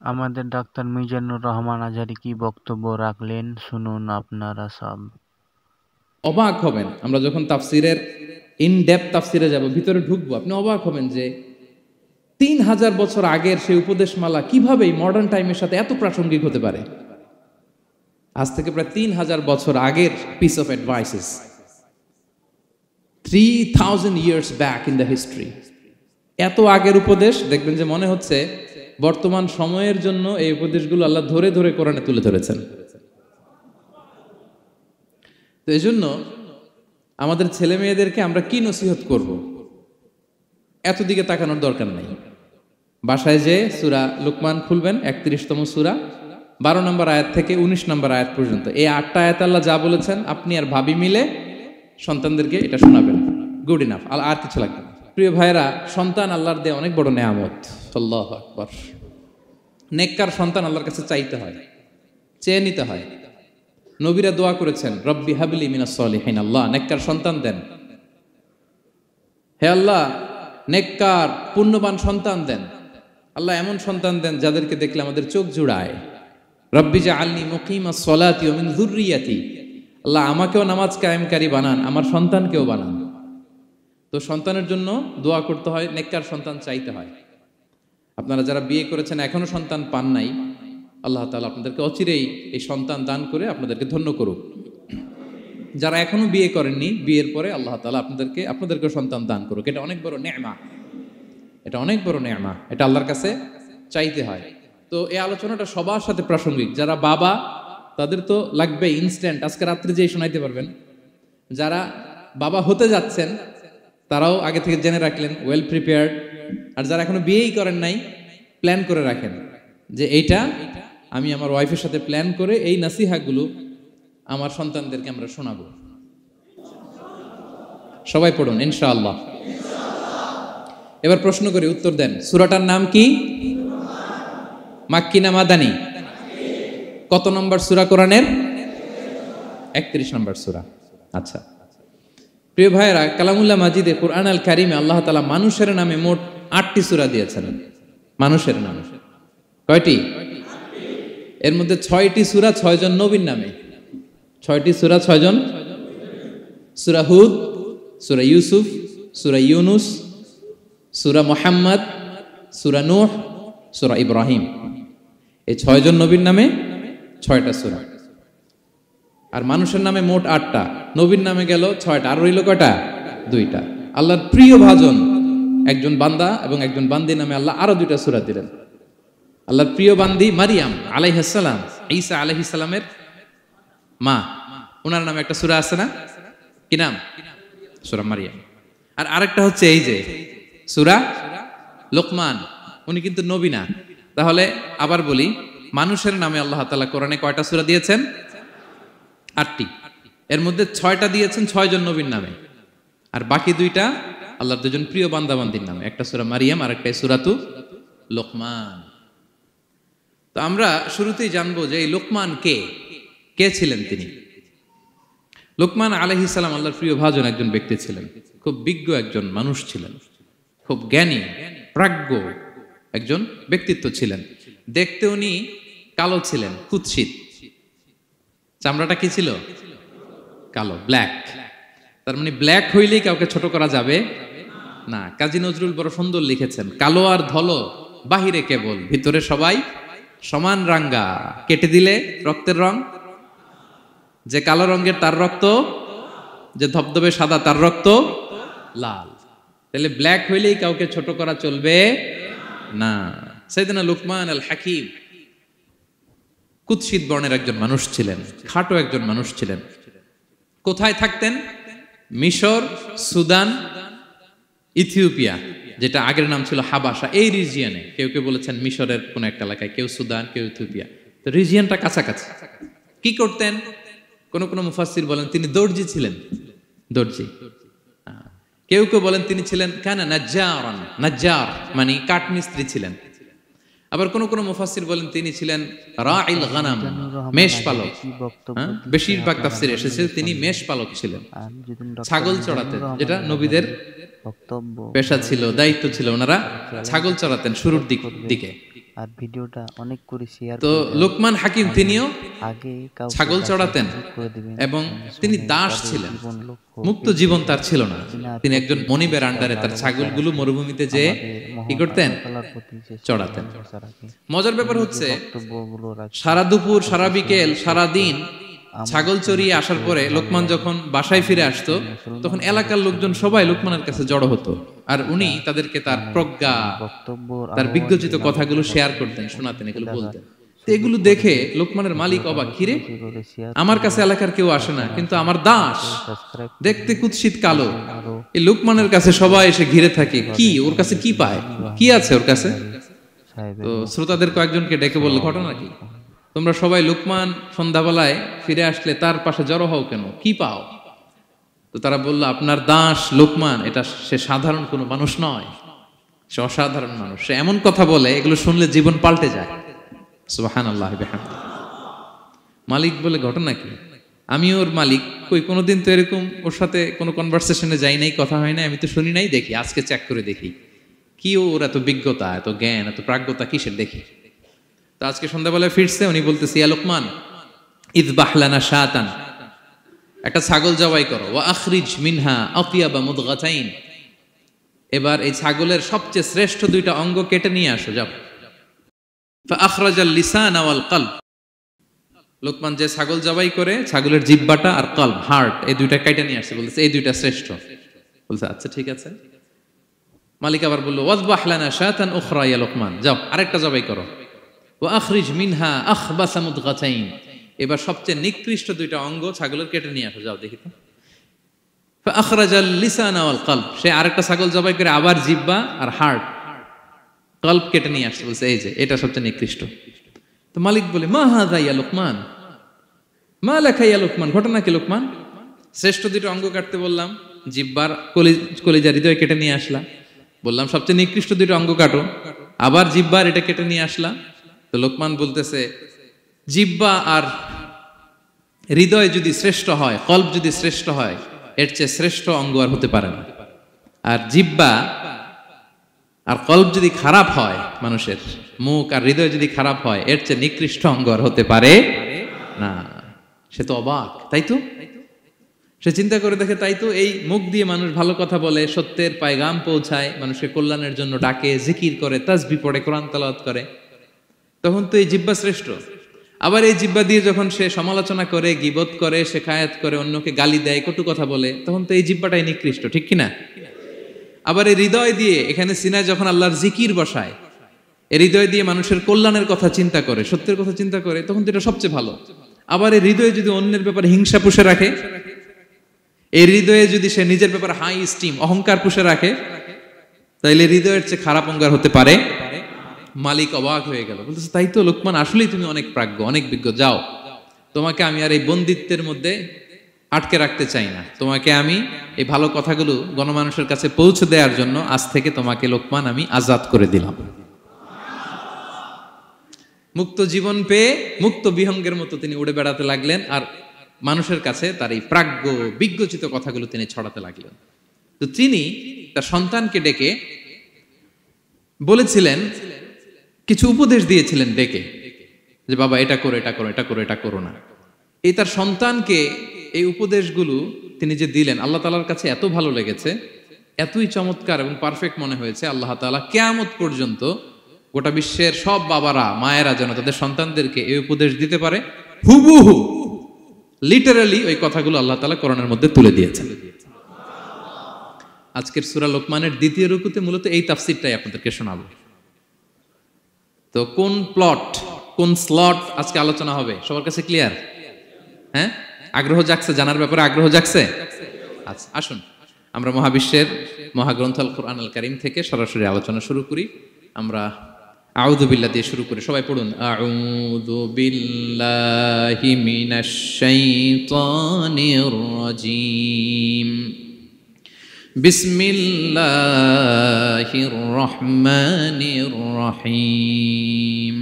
আমাদের ডাক্তার মিজানুর রহমান আজহারী কি বক্তব্য রাখলেন শুনুন আপনারা সব। অবাক হবেন আমরা যখন তাফসিরের ইন ডেপথ তাফসিরে যাব, ভিতরে ঢুকবো, আপনি অবাক হবেন যে 3000 বছর আগের সেই উপদেশমালা কিভাবে মডার্ন টাইমের সাথে এত প্রাসঙ্গিক হতে পারে। আজ থেকে প্রায় 3000 বছর আগের piece of advises 3000 years back in the history. এত আগের উপদেশ দেখবেন যে মনে হচ্ছে বর্তমান সময়ের জন্য এই উপদেশগুলো আল্লাহ ধরে ধরে কোরআনে তুলে ধরেছেন। তো এই জন্য আমাদের ছেলে মেয়েদেরকে আমরা কি নসিহত করব, এত দিকে তাকানোর দরকার নাই। বাসায় যে সূরা লুকমান খুলবেন, 31তম সূরা, 12 নম্বর আয়াত থেকে 19 নম্বর আয়াত পর্যন্ত, এই 8টা আয়াত আল্লাহ যা বলেছেন আপনি আর ভাবি মিলে সন্তানদেরকে এটা শোনাবেন। গুড ইনাফ, আর কিছু লাগবে না। প্রিয় ভাইরা, সন্তান আল্লাহর দেয়া অনেক বড় নেয়ামত। আল্লাহু আকবার। নেককার সন্তান আল্লাহর কাছে চাইতে হয়, চেয়ে নিতে হয়। নবীরা দোয়া করেছেন, রব্বি হাবলি মিনাস সলিহিন, আল্লাহ নেককার সন্তান দেন, হে আল্লাহ নেককার পুণ্যবান সন্তান দেন, আল্লাহ এমন সন্তান দেন যাদেরকে দেখলে আমাদের চোখ জুড়ায়। রব্বি জাআলনি মুকিমাস সলাতি ওয়া মিন যুররিয়াতি, আল্লাহ আমাকেও নামাজ কায়েমকারী বানান, আমার সন্তানকেও বানান। তো সন্তানের জন্য দোয়া করতে হয়, নেককার সন্তান চাইতে হয়। আপনারা যারা বিয়ে করেছেন এখনো সন্তান পান নাই, আল্লাহ তাআলা আপনাদেরকে অচিরেই এই সন্তান দান করে আপনাদেরকে ধন্য করুক। যারা এখনো বিয়ে করেননি, বিয়ের পরে আল্লাহ তাআলা আপনাদেরকে সন্তান দান করুক। এটা অনেক বড় নেয়ামত, এটা অনেক বড় নেয়ামত, এটা আল্লাহর কাছে চাইতে হয়। তো এই আলোচনাটা সবার সাথে প্রাসঙ্গিক। যারা বাবা তাদের তো লাগবে ইনস্ট্যান্ট, আজকে রাত্রে যেই শোনাইতে পারবেন। যারা বাবা হতে যাচ্ছেন তারাও আগে থেকে জেনে রাখলেন, ওয়েল প্রিপেয়ার্ড। আর যারা এখনো বিয়েই করেন নাই, প্ল্যান করে রাখেন যে এইটা আমি আমার ওয়াইফের সাথে প্ল্যান করে এই নাসিহাগুলো আমার সন্তানদেরকে আমরা শোনাবো। সবাই পড়ুন ইনশাআল্লাহ। এবার প্রশ্ন করি, উত্তর দেন। সূরাটার নাম কি? মাক্কি না মাদানী? কত নম্বর সূরা কোরআনের? 31 নম্বর সূরা। আচ্ছা প্রিয় ভাইয়েরা, কালামুল্লাহ মাজিদে কুরআন আল কারিমে আল্লাহ তাআলা মানুষের নামে মোট 8টি সূরা দিয়েছেন। মানুষের নামে কয়টি? এর মধ্যে 6টি সূরা 6 জন নবীর নামে। 6টি সূরা 6 জন। সূরা হুদ, সূরা ইউসুফ, সূরা ইউনুস, সূরা মুহাম্মদ, সূরা নূহ, সূরা ইব্রাহিম। এই 6 জন নবীর নামে 6টা সূরা। আর মানুষের নামে মোট 8টা, নবীর নামে গেল 6টা, আর রইল কয়টা? 2টা। আল্লাহর প্রিয় ভাজন একজন বান্দা এবং একজন বান্দি নামে আল্লাহ আরো 2টা সূরা দিলেন। আল্লাহর প্রিয় বান্দি মারিয়াম আলাইহিস সালাম, ঈসা আলাইহিস সালামের মা, ওনার নামে একটা সূরা আছে না? কি নাম? সূরা মারিয়াম। আর আরেকটা হচ্ছে এই যে সূরা লোকমান, উনি কিন্তু নবী না। তাহলে আবার বলি, মানুষের নামে আল্লাহ তাআলা কোরআনে কয়টা সূরা দিয়েছেন? 8টি। এর মধ্যে 6টা দিয়েছেন 6 জন নবীর নামে, আর বাকি 2টা আল্লাহর 2জন প্রিয় বান্দাবান্দির নামে। একটা সূরা মারিয়াম আর একটা সূরাতু লোকমান। তো আমরা শুরুতেই জানবো যে এই লোকমান কে, কে ছিলেন তিনি। লোকমান আলাইহিস সালাম আল্লাহর প্রিয় ভাজন একজন ব্যক্তি ছিলেন, খুব বিজ্ঞ একজন মানুষ ছিলেন, খুব জ্ঞানী প্রাজ্ঞ একজন ব্যক্তিত্ব ছিলেন। দেখতে উনি কালো ছিলেন, কুৎসিত। চামড়াটা কি ছিল? কালো, ব্ল্যাক। তার মানে ব্ল্যাক হইলেই কাউকে ছোট করা যাবে না। কাজী নজরুল বড় সুন্দর লিখেছেন, কালো আর ধলো বাহিরে কেবল, ভিতরে সবাই সমান রাঙ্গা, কেটে দিলে রক্তের রং। যে কালো রঙের তার রক্ত, যে ধবধবে সাদা তার রক্ত লাল। তাহলে ব্ল্যাক হইলেই কাউকে ছোট করা চলবে না। সাইয়েদনা লুকমান আল হাকিম কুৎসিত বর্ণের একজন মানুষ ছিলেন, খাটো একজন মানুষ ছিলেন। কোথায় থাকতেন? মিশর, সুদান, ইথিওপিয়া, যেটা আগের নাম ছিল হাবাসা, এই রিজিয়নে। কেউ কেউ বলেছেন মিশরের কোন একটা এলাকায়, কেউ সুদান, কেউ ইথিওপিয়া। তো রিজিয়নটা কাছাকাছি। কি করতেন? কোন কোন মুফাসসির বলেন তিনি দর্জি ছিলেন, দর্জি। কেউ কেউ বলেন তিনি ছিলেন কানা নাজ্জারান, নাজ্জার মানে কাঠমিস্ত্রি ছিলেন। আবার কোন কোন মুফাসসির বলেন তিনি ছিলেন রাইল গানাম, মেষপালক। বেশিরভাগ তাফসিরে এসেছে তিনি মেষপালক ছিলেন, ছাগল চড়াতেন, যেটা নবীদের পেশা ছিল, দায়িত্ব ছিল। ওনারা ছাগল চড়াতেন শুরুর দিকে। আর ভিডিওটা অনেক করে শেয়ার তো করে দেন। লোকমান হাকিম তিনিও আগে কাউকে ছাগল চড়াতেন করে দিবেন এবং তিনি শুনে দাস তাদের ছিলেন। জীবন লক্ষ্য মুক্ত জীবন তার ছিল না। কিনা তিনি একজন মনিবের আন্ডারে তার ছাগলগুলো মরুভূমিতে যেয়ে কি করতেন? চড়াতেন। মজার ব্যাপার হচ্ছে সারা দুপুর, সারা বিকেল, সারা দিন ছাগল চড়িয়ে আসার পরে লোকমান যখন বাসায় ফিরে আসতো, তখন এলাকার লোকজন সবাই লোকমানের কাছে জড়ো হতো, আর উনি তাদেরকে তার প্রজ্ঞা, তার বিজ্ঞচিত কথাগুলো শেয়ার করতেন, শোনাতেন, এগুলো বলতেন। এগুলো দেখে লোকমানের মালিক অবাক, কিরে আমার কাছে এলাকার কেউ আসে না, কিন্তু আমার দাস দেখতে কুৎসিত কালো, এই লোকমানের কাছে সবাই এসে ঘিরে থাকে, কি ওর কাছে কি পায়, কি আছে ওর কাছে? তো শ্রোতাদের কয়েকজনকে ডেকে বলল, ঘটনা কি? তোমরা সবাই লোকমান সন্ধ্যাবেলায় ফিরে আসলে তার পাশে জড়ো হও কেন, কি পাও? তো তারা বলল, আপনার দাস লোকমান, এটা সে সাধারণ কোনো মানুষ নয়, সে অসাধারণ মানুষ, সে এমন কথা বলে এগুলো শুনলে জীবন পাল্টে যায়। সুবহানাল্লাহ বিহামদিহি। মালিক বলে, ঘটনা কি? আমি ওর মালিক, কই কোনোদিন তো এরকম ওর সাথে কোনো কনভারসেশনে যাই নাই, কথা হয় নাই, আমি তো শুনি নাই, দেখি আজকে চেক করে দেখি কি ওর এত বিজ্ঞতা, এত জ্ঞান, এত প্রাজ্ঞতা কিসের, দেখি। তো আজকে সন্ধ্যাবেলায় ফিরছে, উনি বলতেছে, ইয়া লোকমান ইযবাহ লানা শাতান, একটা ছাগল জবাই করো, ওয়া আখরিজ মিনহা আতিয়াবা মুদগাতাইন, এবার এই ছাগলের সবচেয়ে শ্রেষ্ঠ দুইটা অঙ্গ কেটে নিয়ে আসো, যাও। ফাআখরাজাল লিসান ওয়াল কলব, লোকমান যে ছাগল জবাই করে ছাগলের জিহ্বাটা আর কলব, হার্ট, এই দুইটা কেটে নিয়ে আসছে, বলতেছে এই দুইটা শ্রেষ্ঠ। বলছে আচ্ছা ঠিক আছে। মালিক আবার বলল, ওয়াযবাহ লানা শাতান উখরা ইয়া লোকমান, যাও আরেকটা জবাই করো, ওয়া আখরিজ মিনহা আখবাসা মুদগাতাইন, এবার সবচেয়ে নিকৃষ্ট দুইটা অঙ্গ ছাগলের কেটে নিয়ে আসো, যাও দেখি তো। ফাআখরাজাল লিসান ওয়াল কলব, সে আরেকটা ছাগল জবাই করে আবার জিহ্বা আর হার্ট, কলব কেটে নিয়ে আসছে, বলছে এই যে এটা সবচেয়ে নিকৃষ্ট। তো মালিক বলে, মা হাযা ইয়া লোকমান, মা লাকা ইয়া লোকমান, ঘটনা কি লোকমান? শ্রেষ্ঠ দুটো অঙ্গ কাটতে বললাম, জিহ্বার কলিজা হৃদয় কেটে নিয়ে আসলা, বললাম সবচেয়ে নিকৃষ্ট দুটো অঙ্গ কাটো, আবার জিহ্বার এটা কেটে নিয়ে আসলা। তো লোকমান বলতেছে, জিহ্বা আর হৃদয় যদি শ্রেষ্ঠ হয়, কলব যদি শ্রেষ্ঠ হয়, এর চেয়ে শ্রেষ্ঠ অঙ্গ আর হতে পারে না। আর জিহ্বা আর কলব যদি খারাপ হয়, মানুষের মুখ আর হৃদয় যদি খারাপ হয়, এর চেয়ে নিকৃষ্ট অঙ্গ আর হতে পারে না। সে তো অবাক, তাই তো? সে চিন্তা করে দেখে, তাই তো, এই মুখ দিয়ে মানুষ ভালো কথা বলে, সত্যের পায়গাম পৌঁছায়, মানুষের কল্যাণের জন্য ডাকে, জিকির করে, তাসবিহ পড়ে, কোরআন তেলাওয়াত করে, তখন তো এই জিহ্বা শ্রেষ্ঠ। আবার এই জিহ্বা দিয়ে যখন সে সমালোচনা করে, গীবত করে, শেখায়াত করে, অন্যকে গালি দেয়, কটু কথা বলে, তখন তো এই জিহ্বাটাই নিকৃষ্ট, ঠিক কিনা? আবার এই হৃদয় দিয়ে, এখানে সিনায় যখন আল্লাহর জিকির বসায়, এই হৃদয় দিয়ে মানুষের কল্যাণের কথা চিন্তা করে, সত্যের কথা চিন্তা করে, তখন তো এটা সবচেয়ে ভালো। আবার এই হৃদয়ে যদি অন্যের ব্যাপারে হিংসা পুষে রাখে, এই হৃদয়ে যদি সে নিজের ব্যাপারে হাই স্টিম, অহংকার পুষে রাখে, তাইলে হৃদয়ের চেয়ে খারাপ অঙ্গার হতে পারে? মালিক অবাক হয়ে গেল, বলতেছে, তাই তো লোকমান, আসলেই তুমি অনেক প্রাজ্ঞ, অনেক বিজ্ঞ, যাও, তোমাকে আমি আর এই বন্দিত্বের মধ্যে আটকে রাখতে চাই না, তোমাকে আমি এই ভালো কথাগুলো গণমানুষের কাছে পৌঁছে দেওয়ার জন্য আজ থেকে তোমাকে লোকমান আমি আজাদ করে দিলাম। মুক্ত জীবন পেয়ে মুক্ত বিহঙ্গের মতো তিনি উড়ে বেড়াতে লাগলেন, আর মানুষের কাছে তার এই প্রাজ্ঞ বিজ্ঞচিত কথাগুলো তিনি ছড়াতে লাগলেন। তো তিনি তার সন্তানকে ডেকে বলেছিলেন, কিছু উপদেশ দিয়েছিলেন ডেকে, যে বাবা এটা করো, এটা করো, এটা করো, এটা করো না। এই তার সন্তানকে এই উপদেশগুলো তিনি যে দিলেন, আল্লাহ তাআলার কাছে এত ভালো লেগেছে, এতই চমৎকার এবং পারফেক্ট মনে হয়েছে, আল্লাহ তাআলা কিয়ামত পর্যন্ত গোটা বিশ্বের সব বাবারা, মায়েরা যেন তাদের সন্তানদেরকে এই উপদেশ দিতে পারে, হুবহু লিটারালি ওই কথাগুলো আল্লাহ তাআলা কোরআনের মধ্যে তুলে দিয়েছেন। আজকের সূরা লোকমানের দ্বিতীয় রুকুতে মূলত এই তাফসীরটাই আপনাদেরকে শোনাবো। তো কোন প্লট, কোন স্লট আজকে আলোচনা হবে, সবার কাছে ক্লিয়ার? হ্যাঁ, আগ্রহ জাগছে, জানার ব্যাপারে আগ্রহ জাগছে? আচ্ছা, আসুন আমরা মহাবিশ্বের মহাগ্রন্থ আল কোরআন আল কারীম থেকে সরাসরি আলোচনা শুরু করি। আমরা আউযু বিল্লাহ দিয়ে শুরু করি, সবাই পড়ুন, আউযু বিল্লাহি মিনাশ শাইতানির রাজীম, বিসমিল্লাহির রহমানির রহিম।